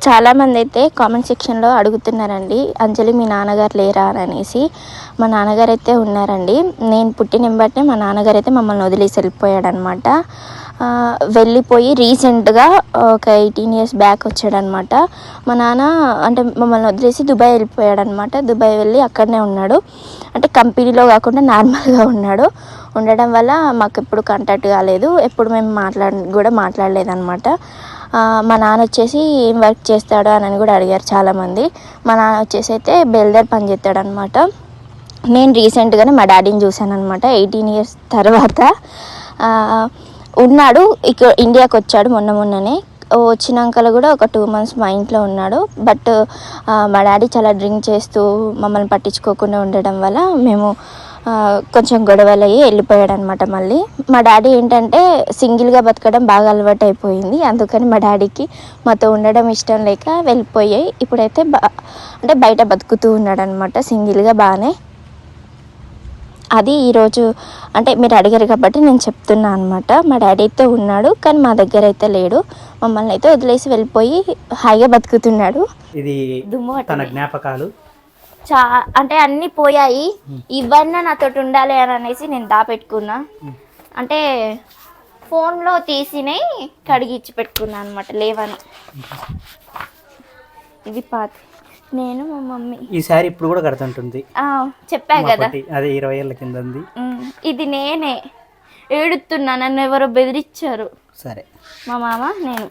చాలామంది అయితే కామెంట్ సెక్షన్లో అడుగుతున్నారండి, అంజలి మీ నాన్నగారు లేరా అని అనేసి. మా నాన్నగారు అయితే ఉన్నారండి. నేను పుట్టిన వెంబటనే మా నాన్నగారు అయితే మమ్మల్ని వదిలేసి వెళ్ళిపోయాడనమాట. వెళ్ళిపోయి రీసెంట్గా ఒక 18 years బ్యాక్ వచ్చాడనమాట. మా నాన్న అంటే మమ్మల్ని వదిలేసి దుబాయ్ వెళ్ళిపోయాడనమాట. దుబాయ్ వెళ్ళి అక్కడనే ఉన్నాడు. అంటే కంపెనీలో కాకుండా నార్మల్గా ఉన్నాడు. ఉండడం వల్ల మాకు ఎప్పుడు కాంటాక్ట్ కాలేదు, ఎప్పుడు మేము మాట్లాడలేదన్నమాట. మా నాన్న వచ్చేసి ఏం వర్క్ చేస్తాడో అని కూడా అడిగారు చాలామంది. మా నాన్న వచ్చేసి అయితే బెల్దర్ పని చేస్తాడనమాట. నేను రీసెంట్గానే మా డాడీని చూశాను అనమాట. 18 years తర్వాత ఉన్నాడు. ఇండియాకి వచ్చాడు మొన్ననే. వచ్చినాక కూడా ఒక 2 months మా ఇంట్లో ఉన్నాడు. బట్ మా డాడీ చాలా డ్రింక్ చేస్తూ మమ్మల్ని పట్టించుకోకుండా ఉండడం వల్ల మేము కొంచెం గొడవలు అయ్యి వెళ్ళిపోయాడు అనమాట. మళ్ళీ మా డాడీ ఏంటంటే సింగిల్గా బతకడం బాగా అలవాటు అయిపోయింది. అందుకని మా డాడీకి మాతో ఉండడం ఇష్టం లేక వెళ్ళిపోయాయి. ఇప్పుడైతే అంటే బయట బతుకుతూ ఉన్నాడు అనమాట సింగిల్గా బాగానే. అది ఈరోజు అంటే మీరు అడిగారు కాబట్టి నేను చెప్తున్నా అనమాట. మా డాడీ అయితే ఉన్నాడు కానీ మా దగ్గర అయితే లేడు. మమ్మల్ని అయితే వదిలేసి వెళ్ళిపోయి హాయిగా బతుకుతున్నాడు. ఇది తన జ్ఞాపకాలు అంటే అన్నీ పోయాయి. ఇవన్నీ నాతో ఉండాలి అని అనేసి నేను దాపెట్టుకున్నా. అంటే ఫోన్లో తీసినవి కడిగిచ్చి పెట్టుకున్నా అనమాట లేవని. ఇది పాత, నేను మా మమ్మీ. ఈ సారీ ఇప్పుడు కూడా కడుతుంటుంది, చెప్పా కదా, అదే 20 ఏళ్ళ కింద ఉంది. ఇది నేనే ఏడుతున్నా, నన్ను ఎవరో బెదిరించారు. సరే మా మామ నేను.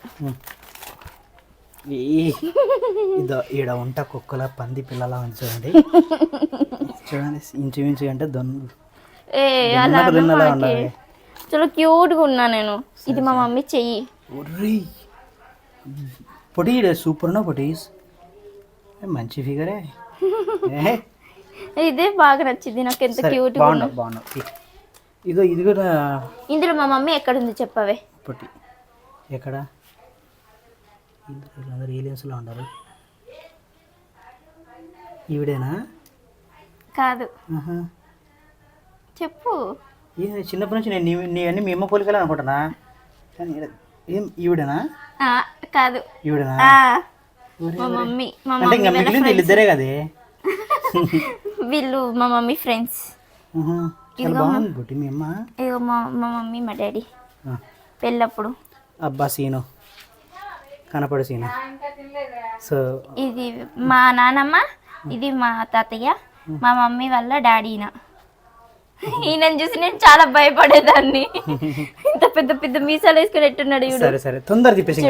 ఇదో ఈడ ఉంట కుక్కల పంది పిల్లలా ఉంది చూడండి. చూడండి ఇంచుమించు అంటే చాలా క్యూట్గా ఉన్నా నేను. ఇది మా మమ్మీ చెయ్యి. పొడి సూపర్ ఉన్నా పొడి, మంచి ఫిగరే. ఇదే బాగా నచ్చింది నాకు, ఎంత క్యూట్ బాగున్నావు. ఇదో ఇది కూడా ఇందులో మా మమ్మీ ఎక్కడ ఉంది చెప్పవే. పొట్టి ఎక్కడ? అందరూ ఏలియన్స్లో ఉన్నారు. ఈవిడేనా? కాదు, చెప్పు. చిన్నప్పటి నుంచి నేను అన్ని మీ అమ్మ పోలికలే అనుకుంటున్నా, కానీ ఏం ఈవిడేనా? కాదు, ఈవిడేనా? మా మమ్మీ. అంటే ఇంకా మిగిలింది వీళ్ళిద్దరే కదే. వీళ్ళు మా మమ్మీ ఫ్రెండ్స్. బాగుంది బుట్టి మీ అమ్మ. ఇగో మా మమ్మీ మా డాడీ పెళ్ళప్పుడు. అబ్బా సీను కనపడు సీను. సో ఇది మా నానమ్మ, ఇది మా తాతయ్య, మా మమ్మీ వాళ్ళ డాడీనా. ఈయనని చూసి నేను చాలా భయపడేదాన్ని. ఇంత పెద్ద పెద్ద మీసాలు వేసుకుని ఎట్టున్నాడు. సరే సరే తొందర తిప్పేసి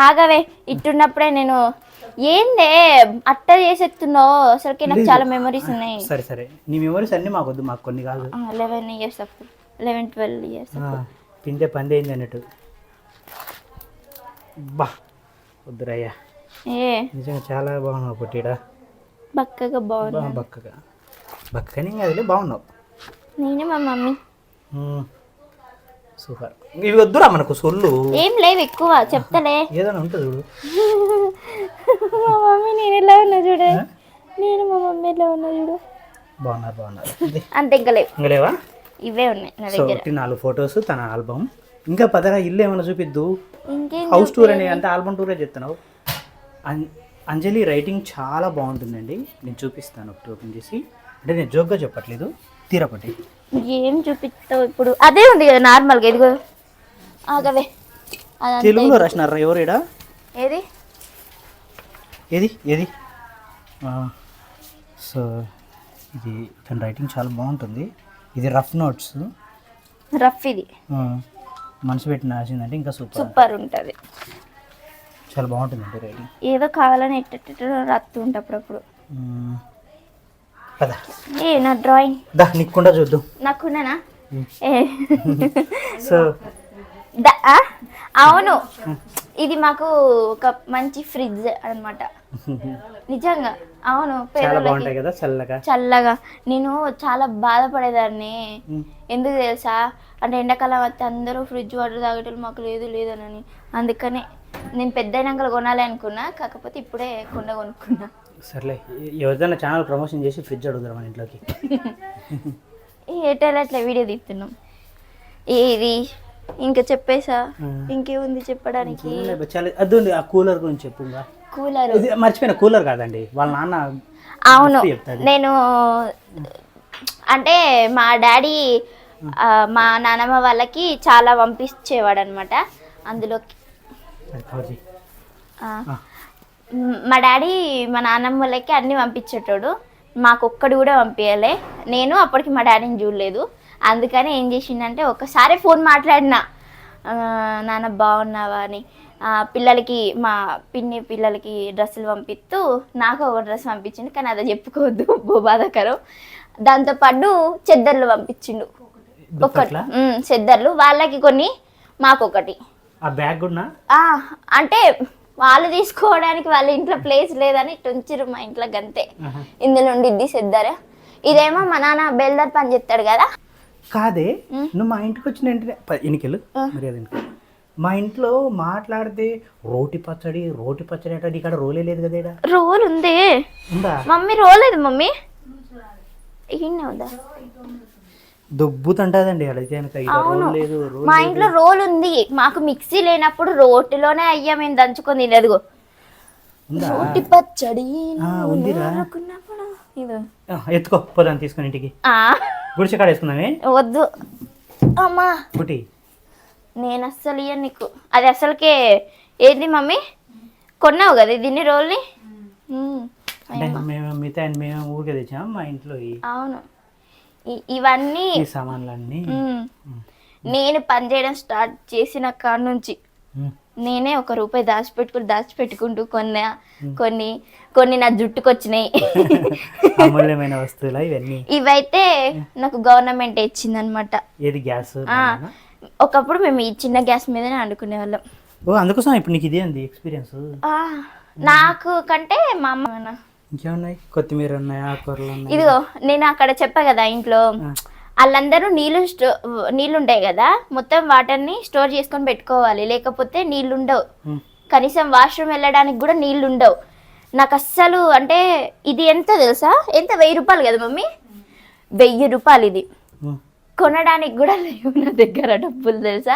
ఆగవే. ఇట్టున్నప్పుడే నేను ఏందే అట్ట చేసేస్తున్నావు, అసలుకి నాకు చాలా మెమరీస్ ఉన్నాయి. సరే సరే నీ మెమరీస్ అన్ని మాకు వద్దు, మాకు కొన్ని కాదు. 11 years అప్పుడు, 11-12 years పిండే పంది అయింది అన్నట్టు. బా వద్దురయ్యా, నిజంగా చాలా బాగున్నావు పుట్టిడా. బక్కగా బాగున్నా. బక్కని అదిలే బాగున్నావు. నేనే మా మమ్మీ. సూపర్. ఇవి వద్దురా మనకు సొల్లు ఏం లేవు ఎక్కువ చెప్తలే. ఏదైనా ఉంటుంది చూడు. మా మమ్మీ నేను ఎలా ఉన్నా చూడే, నేను మా మమ్మీ ఎలా ఉన్నా చూడు. బాగున్నారు అంతే. ఇంకా లేవా? ఇవే ఉన్నాయి నా దగ్గర. 4 photos తన ఆల్బమ్. ఇంకా పదరా ఇల్లు ఏమైనా చూపిద్దు. హౌస్ టూర్ అని అంటే ఆల్బమ్ టూరే చెప్తున్నావు. అంజలి రైటింగ్ చాలా బాగుంటుందండి, నేను చూపిస్తాను ఒకటి ఓపెన్ చేసి. అంటే నేను జోక్గా చెప్పట్లేదు, తీరపట్టి. ఏం చూపిస్తావు ఇప్పుడు? అదే ఉంది కదా నార్మల్గా. ఇదిగో ఆగవే, తెలుగులో రాసినారా ఎవరేడా? ఏది ఏది ఏది సో ఇది తన రైటింగ్ చాలా బాగుంటుంది. ఇది రఫ్ నోట్స్. ఇది మనసు పెట్టి రాసిందంటే ఇంకా సూపర్ ఉంటుంది. చాలా బాగుంటుంది అంటే రైటింగ్. ఏదో కావాలని ఎట్ట రాస్తూ ఉంటా అప్పుడప్పుడు. నా డ్రాయింగ్ నీకుండా చూద్దాం. నాకున్నానా? సో అవును, ఇది మాకు ఒక మంచి ఫ్రిడ్జ్ అన్నమాట. నిజంగా అవును. చల్లగా. నేను చాలా బాధపడేదాన్ని. ఎందుకు తెలుసా? అంటే ఎండాకాలం వస్తే అందరూ ఫ్రిడ్జ్ వాటర్ తాగేటోళ్ళు, మాకు లేదని. అందుకనే నేను పెద్ద అయినాక కొనాలి అనుకున్నా, కాకపోతే ఇప్పుడే కొనుక్కున్నా. సర్లే, ఎవరిదైనా ఛానల్ ప్రమోషన్ చేసి ఫ్రిడ్జ్ అడుగుతారు మన ఇంట్లోకి. ఎట్లా వీడియో తీస్తున్నాం. ఇది ఇంకా చెప్పేసా, ఇంకేముంది చెప్పడానికి? చాలా అదండి, ఆ కూలర్ గురించి చెప్పు. కూలర్ మర్చిపోయిన, కూలర్ కాదండి వాళ్ళ నాన్న. అవును, నేను అంటే మా డాడీ మా నానమ్మ వాళ్ళకి చాలా పంపించేవాడు అనమాట. అందులోకి మా డాడీ మా నాన్నమ్మ వాళ్ళకి అన్నీ పంపించేటోడు, మాకు ఒక్కడు కూడా పంపించలే. నేను అప్పటికి మా డాడీని చూడలేదు, అందుకని ఏం చేసిండంటే ఒకసారి ఫోన్ మాట్లాడినా, నాన్న బాగున్నావా అని. పిల్లలకి మా పిన్ని పిల్లలకి డ్రెస్సులు పంపిస్తూ నాకు ఒక డ్రెస్ పంపించిండు, కానీ అది చెప్పుకోవద్దు, బాధాకరం. దాంతోపాటు చెద్దర్లు పంపించిండు, ఒక్కటి చెద్దర్లు వాళ్ళకి కొన్ని, మాకు ఒకటి. అంటే వాళ్ళు తీసుకోవడానికి వాళ్ళ ఇంట్లో ప్లేస్ లేదని ఉంచిరు మా ఇంట్లో గంతే. ఇందులో ఉండిద్ది చెద్దర. ఇదేమో మా నాన్న బెల్దర్ పని చెప్తాడు కదా. కాదే, నువ్వు మా ఇంటికి వచ్చిన వెంటనే ఎన్నికలు మా ఇంట్లో మాట్లాడితే రోటి పచ్చడి అంటే ఇక్కడ రోలే లేదు కదా. రోల్ ఉంది మమ్మీ, రోలేదు మమ్మీ, దొబ్బుతుంటదండి అడిగితే. మా ఇంట్లో రోల్ ఉంది, మాకు మిక్సీ లేనప్పుడు రోటిలోనే అయ్యా మేము దంచుకొని తినదుగో. రోటి పచ్చడి ఎత్తుకో పోదాన్ని తీసుకుని ఇంటికి. గుడిసె కాడ వేసుకుందామే. వద్దు అమ్మా, నేను అస్సలు ఇయ్య నీకు. అది అసలుకే ఏంది మమ్మీ, కొన్నావు కదా దీన్ని రోల్ని. మేము ఊరికే తెచ్చాం మా ఇంట్లో. అవును, ఇవన్నీ సామాన్లన్నీ నేను పని చేయడం స్టార్ట్ చేసిన కాడ నుంచి నేనే ₹1 దాచిపెట్టుకుంటూ కొన్ని నా జుట్టుకు వచ్చినాయి. అమూల్యమైన వస్తువులు ఇవన్నీ. ఇవైతే నాకు గవర్నమెంట్ ఇచ్చింది అనమాట. ఏది, గ్యాస్? ఒకప్పుడు మేము ఈ చిన్న గ్యాస్ మీదనే వండుకునే వాళ్ళం. అందుకోసం ఇప్పుడు నీకు ఇదే అండి ఎక్స్పీరియన్స్. నాకు కంటే మా అమ్మ. ఇంకేమున్నాయి? కొత్తిమీర ఉన్నాయి, ఆకుకూరలు ఉన్నాయి. ఇదిగో నేను అక్కడ చెప్పా కదా, ఇంట్లో వాళ్ళందరూ నీళ్ళు ఉంటాయి కదా, మొత్తం వాటర్ని స్టోర్ చేసుకొని పెట్టుకోవాలి, లేకపోతే నీళ్ళు ఉండవు. కనీసం వాష్రూమ్ వెళ్ళడానికి కూడా నీళ్ళు ఉండవు. నాకు అస్సలు అంటే ఇది ఎంత తెలుసా, ఎంత ₹1000 కదా మమ్మీ, ₹1000 ఇది. కొనడానికి కూడా లేవు నా దగ్గర డబ్బులు తెలుసా.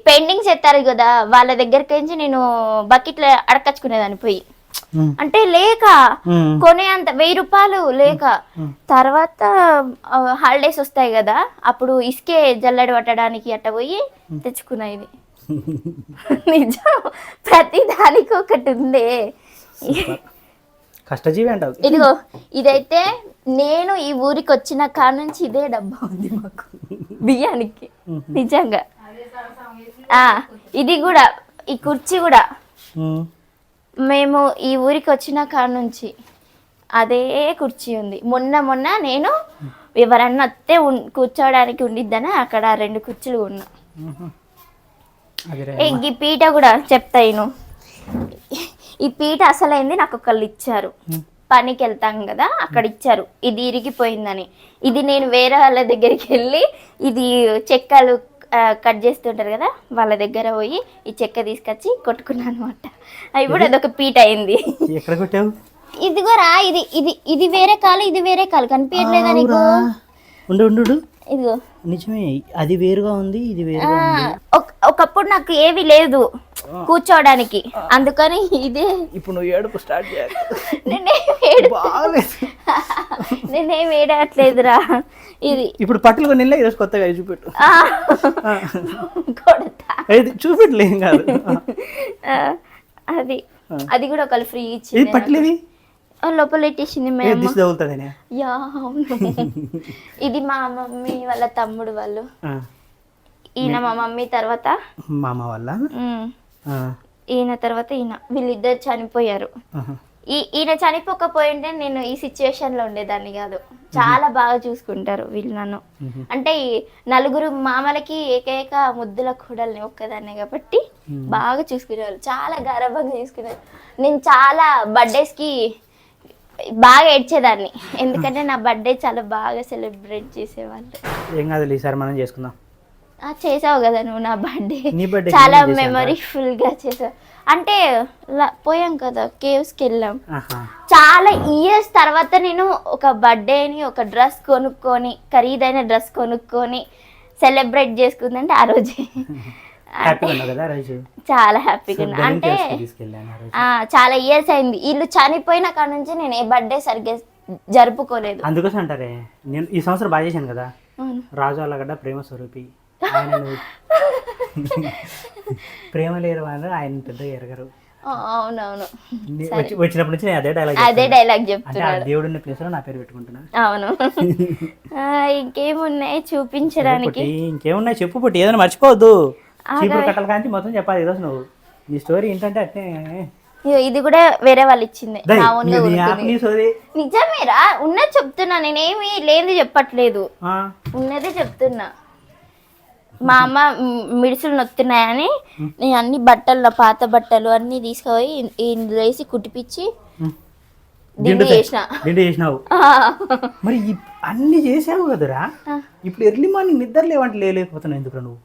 పెయింటింగ్స్ ఎత్తారు కదా, వాళ్ళ దగ్గరికి నుంచి నేను బకెట్లో అడకచ్చుకునేదాన్ని పోయి. అంటే లేక కొనే అంత ₹1000 లేక. తర్వాత హాలిడేస్ వస్తాయి కదా, అప్పుడు ఇసుకే జల్లెడ పట్టడానికి అట్ట పోయి తెచ్చుకున్నా. ఇది నిజం, ప్రతి దానికి ఒకటి ఉందే. కష్టజీవి అంటావు. ఇదిగో ఇదైతే నేను ఈ ఊరికి వచ్చిన కాడ నుంచి ఇదే డబ్బా ఉంది మాకు బియ్యానికి, నిజంగా. ఇది కూడా, ఈ కుర్చీ కూడా మేము ఈ ఊరికి వచ్చిన కాడ నుంచి అదే కుర్చీ ఉంది. మొన్న నేను ఎవరన్నా వస్తే కూర్చోవడానికి ఉండిద్దని అక్కడ 2 కుర్చీలు ఉన్నా. ఈ పీట కూడా చెప్తా నేను. ఈ పీట అసలైంది నాకు ఒకళ్ళు ఇచ్చారు, పనికి వెళ్తాం కదా అక్కడ ఇచ్చారు. ఇది ఇరిగిపోయిందని, ఇది నేను వేరే వాళ్ళ దగ్గరికి వెళ్ళి, ఇది చెక్కలు కట్ చేస్తుంటారు కదా వాళ్ళ దగ్గర పోయి ఈ చెక్క తీసుకొచ్చి కొట్టుకున్నాను అనమాట. ఇప్పుడు అదొక పీట అయింది. ఇదిగోరా, ఇది వేరే కాలు, ఇది వేరే కాలు, కనిపించట్లేదా నీకు? ఇదిగో నిజమే, అది వేరుగా ఉంది, ఇది వేరుగా ఉంది. ఒకప్పుడు నాకు ఏవి లేదు కూర్చోవడానికి, అందుకని ఇదే. ఇప్పుడు నువ్వు ఏడుపు స్టార్ట్ చేయాలి. నేనేం ఏడట్లేదురా. ఇది ఇప్పుడు పట్టులు కొన్ని ఈరోజు కొత్తగా చూపెట్టు. చూపెట్టలే ఏం కాదు. అది కూడా ఒకళ్ళు ఫ్రీ ఇచ్చింది. పట్టులేవి లోపల పెట్టేసింది మేము. ఇది మా మమ్మీ వాళ్ళ తమ్ముడు వాళ్ళు. ఈయన మా మమ్మీ తర్వాత మామ వాళ్ళ, ఈయన తర్వాత ఈయన, వీళ్ళిద్దరు చనిపోయారు. ఈయన చనిపోకపోయింటే నేను ఈ సిచ్యువేషన్ లో ఉండేదాన్ని కాదు. చాలా బాగా చూసుకుంటారు వీళ్ళు నన్ను. అంటే ఈ 4 మామలకి ఏకైక ముద్దుల కూడల్ని ఒక్కదాన్నే కాబట్టి బాగా చూసుకునేవాళ్ళు, చాలా గర్వంగా చూసుకునేవారు. నేను చాలా బర్త్డేస్ కి బాగా ఏడ్చేదాన్ని, ఎందుకంటే నా బర్త్డే చాలా బాగా సెలబ్రేట్ చేసేవాళ్ళు. ఏం కాదు, ఈసారి మనం చేసుకుందాం. చేసావు కదా నువ్వు నా బర్త్డే, చాలా మెమరీఫుల్ గా చేసావు. అంటే పోయాం కదా కేవ్స్కి వెళ్ళాం, చాలా ఇయర్స్ తర్వాత నేను ఒక బర్త్డేని ఒక డ్రెస్ కొనుక్కొని, ఖరీదైన డ్రెస్ కొనుక్కొని సెలబ్రేట్ చేసుకుందంటే ఆ రోజే. హ్యాపీగా ఉన్నావు కదా రోజు? చాలా హ్యాపీగా ఉన్నా. అంటే తీసుకెళ్ళాను ఆ రోజు. చాలా ఇయర్స్ అయింది వీళ్ళు చనిపోయిన కాడ నుంచి నేను ఏ బర్త్డే సరిగ్గా జరుపుకోలేదు. అందుకోసం అంటారే నేను ఈ సంవత్సరం బాగా చేశాను కదా. అవును. రాజు అల్లగడ్డ ప్రేమ స్వరూపి ఆయన ప్రేమ లేరు అని ఆయన పెద్దగా ఎరగరు. అవునవును. వచ్చినప్పటి నుంచి నేను అదే డైలాగ్ అంటే చెప్తున్నాడు. దేవుడు ఉన్న ప్లేస్ లో నా పేరు పెట్టుకుంటున్నా. అవును. ఇంకేమున్నాయి చూపించడానికి? ఇంకేమున్నాయి చెప్పు పుట్టి, ఏదైనా మర్చిపోవద్దు. చీపురు కట్టలు కానీ మొత్తం చెప్పాలి ఈరోజు నువ్వు. నీ స్టోరీ ఏంటంటే అట్నే ఇది కూడా వేరే వాళ్ళు ఇచ్చింది. నా own గా కొనుక్కుంది. స్టోరీ నిజమేరా, ఉన్నది చెప్తున్నా, నేనేమి లేనిది చెప్పట్లేదు, ఉన్నదే చెప్తున్నా. మా అమ్మ మిడిసులు నొత్తున్నాయని నేను అన్ని బట్టలు, పాత బట్టలు అన్ని తీసుకుపోయి ఇందులో వేసి కుట్టిపిచ్చి దిండు చేసినావు. మరి అన్ని చేసావు కదరా, ఇప్పుడు ఎర్లీ మార్నింగ్ నిద్ర లేవంటే లేకపోతున్నావు ఎందుకు నువ్వు?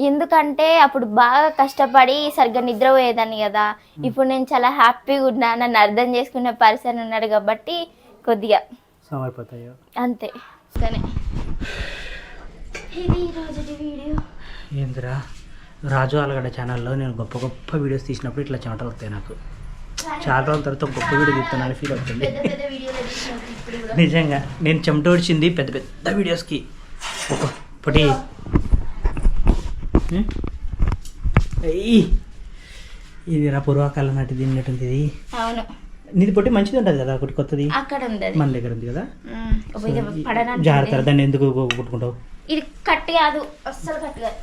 ఎందుకంటే అప్పుడు బాగా కష్టపడి సరిగ్గా నిద్రపోయేదాన్ని కదా. ఇప్పుడు నేను చాలా హ్యాపీగా ఉన్నా, నన్ను అర్థం చేసుకునే పర్సన్ ఉన్నాడు కాబట్టి కొద్దిగా సమర్పోతాయో అంతే. కానీ ఇది రోజుది వీడియో. ఏందిరా, రాజు ఆలగడ్డ ఛానల్లో నేను గొప్ప గొప్ప వీడియోస్ తీసినప్పుడు ఇట్లా చెమటలు వస్తాయి నాకు. చాలా రోజుల తర్వాత గొప్ప వీడియో తీస్తున్నాను ఫీల్ అవుతుంది నిజంగా. నేను చెమట వచ్చింది పెద్ద పెద్ద వీడియోస్కి. ఒకటి ఇది రా పూర్వకాలం నాటి తిన్నట్టుంది ఇది. అవును, నీది పొట్టి మంచిది ఉంటుంది కదా, ఒకటి కొత్తది అక్కడ ఉంది, మన దగ్గర ఉంది కదా. పడనా జాగ్రత్త, దాన్ని ఎందుకు కొట్టుకుంటావు? ఇది కట్టి కాదు, అస్సలు కట్టి కాదు.